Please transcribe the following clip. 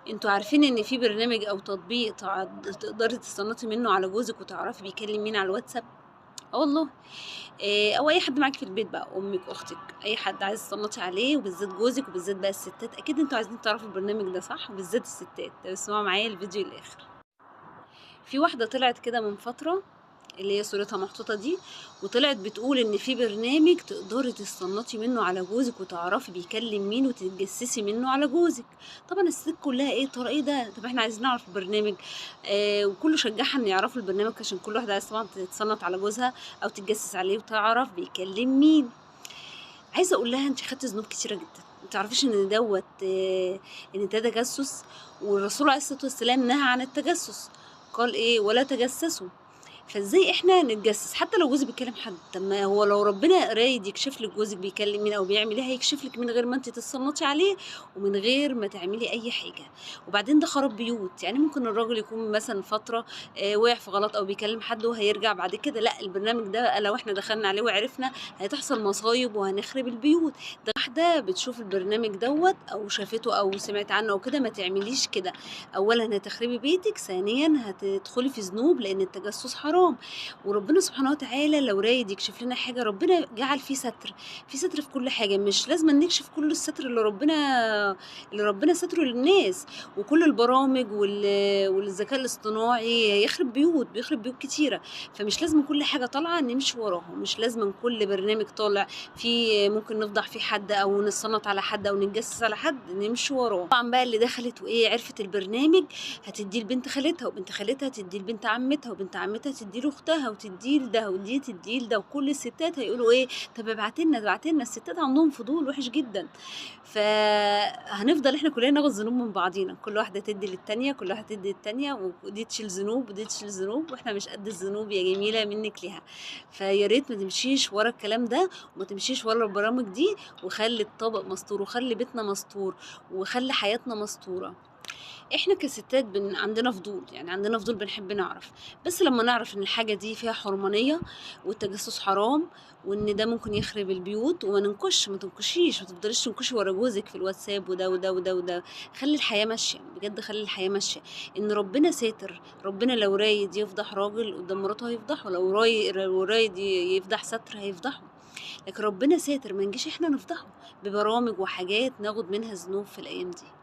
انتوا عارفين ان في برنامج او تطبيق تقدري تستنطي منه على جوزك وتعرفي بيكلم مين على الواتساب؟ اه والله. او اي حد معاكي في البيت بقى، امك، اختك، اي حد عايز تستنطي عليه، وبالذات جوزك، وبالذات بقى الستات. اكيد انتوا عايزين تعرفوا البرنامج ده صح، وبالذات الستات. اسمعوا معايا الفيديو للاخر. في واحده طلعت كده من فتره، اللي هي صورتها محطوطة دي، وطلعت بتقول ان في برنامج تقدري تستنطي منه على جوزك وتعرفي بيكلم مين وتتجسسي منه على جوزك. طبعا الست كلها ايه، ترى ايه ده؟ طب احنا عايزين نعرف البرنامج. وكله شجعها ان يعرفوا البرنامج، عشان كل واحدة عايزة طبعا تتصنت على جوزها او تتجسس عليه وتعرف بيكلم مين. عايزة اقول لها انت خدتي ذنوب كتيرة جدا، ما تعرفيش ان دوت ان ده تجسس. والرسول عليه الصلاة والسلام نهى عن التجسس، قال ايه؟ ولا تجسسوا. فازاي احنا نتجسس حتى لو جوزك بيكلم حد؟ طب ما هو لو ربنا رايد يكشف لك جوزك بيكلم مين او بيعمل ايه، هيكشف لك من غير ما انت تتصنطي عليه ومن غير ما تعملي اي حاجه. وبعدين ده خراب بيوت. يعني ممكن الراجل يكون مثلا فتره وقع في غلط او بيكلم حد وهيرجع بعد كده، لا البرنامج ده بقى لو احنا دخلنا عليه وعرفنا هتحصل مصايب وهنخرب البيوت. ده واحده بتشوف البرنامج دوت او شافته او سمعت عنه او كده، ما تعمليش كده. اولا هتخربي بيتك، ثانيا هتدخلي في ذنوب، لان التجسس حرام. وربنا سبحانه وتعالى لو رايد يكشف لنا حاجه، ربنا جعل فيه ستر، في ستر في كل حاجه. مش لازم نكشف كل الستر اللي ربنا ستره للناس. وكل البرامج والذكاء الاصطناعي يخرب بيوت، بيخرب بيوت كتيره. فمش لازم كل حاجه طالعه نمشي وراها، مش لازم كل برنامج طالع فيه ممكن نفضح فيه حد او نصنط على حد او نتجسس على حد نمشي وراه. طبعا بقى اللي دخلت وايه عرفت البرنامج، هتديه لبنت خالتها، وبنت خالتها تديه لبنت عمتها، وبنت عمتها تديه لاختها، وتديه لده ودي تديه لده. وكل الستات هيقولوا ايه؟ طب ابعتلنا ابعتلنا. الستات عندهم فضول وحش جدا. فهنفضل احنا كلنا ناخد ذنوب من بعضينا، كل واحده تدي للتانيه، كل واحده تدي للتانيه، ودي تشيل ذنوب ودي تشيل ذنوب، واحنا مش قد الذنوب يا جميله منك ليها. فيا ريت ما تمشيش ورا الكلام ده، وما تمشيش ورا البرامج دي، وخلي الطبق مستور، وخلي بيتنا مستور، وخلي حياتنا مستوره. احنا كستات عندنا فضول، يعني عندنا فضول بنحب نعرف. بس لما نعرف ان الحاجة دي فيها حرمانية والتجسس حرام، وان ده ممكن يخرب البيوت، وما ننكش، ما تنكشيش، ما تفضليش تنكشي ورا جوزك في الواتساب وده وده وده وده. خلي الحياة ماشية بجد، خلي الحياة ماشية. ان ربنا ساتر، ربنا لو رايد يفضح راجل قدام مراته هيفضحه، لو رايد يفضح ستر هيفضحه. لكن ربنا ساتر، ما نجيش احنا نفضحه ببرامج وحاجات ناخد منها ذنوب في الايام دي.